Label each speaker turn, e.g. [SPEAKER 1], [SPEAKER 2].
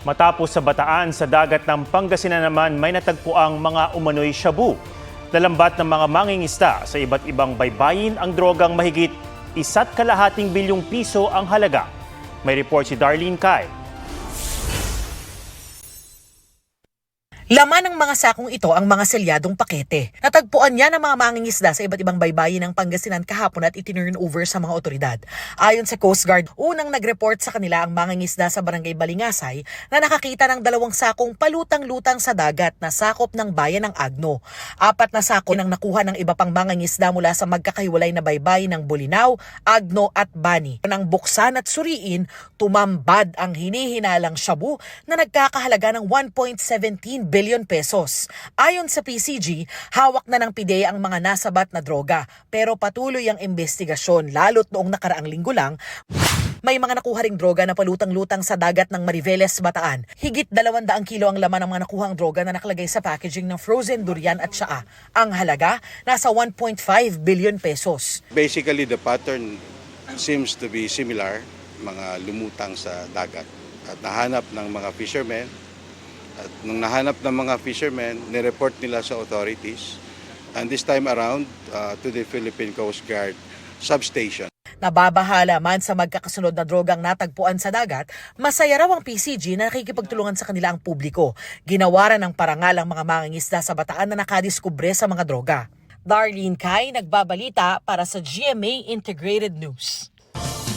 [SPEAKER 1] Matapos sa Bataan, sa dagat ng Pangasinan naman may natagpuang mga umano'y shabu. Nalambat ng mga mangingisda sa iba't ibang baybayin ang drogang mahigit 1.5 bilyong piso ang halaga. May report si Darlene Kai.
[SPEAKER 2] Laman ng mga sakong ito ang mga selyadong pakete. Natagpuan niya ng mga mangingisda sa iba't ibang baybayin ng Pangasinan kahapon at itinurn over sa mga otoridad. Ayon sa Coast Guard, unang nag-report sa kanila ang mangingisda sa Barangay Balingasay na nakakita ng 2 sakong palutang-lutang sa dagat na sakop ng bayan ng Agno. 4 na sako nang nakuha ng iba pang mangingisda mula sa magkakahiwalay na baybayin ng Bolinao, Agno at Bani. Nang buksan at suriin, tumambad ang hinihinalang shabu na nagkakahalaga ng 1.17 billion pesos. Ayon sa PCG, hawak na ng PIDEA ang mga nasabat na droga pero patuloy ang investigasyon lalo't noong nakaraang linggo lang. May mga nakuha ring droga na palutang-lutang sa dagat ng Mariveles, Bataan. Higit 200 kilo ang laman ng mga nakuhang droga na nakalagay sa packaging ng frozen durian at tsaa. Ang halaga, nasa 1.5 billion pesos.
[SPEAKER 3] Basically, the pattern seems to be similar, mga lumutang sa dagat. At nahanap ng mga fishermen. At nung nahanap ng mga fishermen, nireport nila sa authorities. And this time around, to the Philippine Coast Guard substation.
[SPEAKER 2] Nababahala man sa magkakasunod na drogang natagpuan sa dagat, masaya raw ang PCG na nakikipagtulungan sa kanila ang publiko. Ginawaran ng parangal ang mga mangingisda sa Bataan na nakadiskubre sa mga droga. Darlene Kai, nagbabalita para sa GMA Integrated News.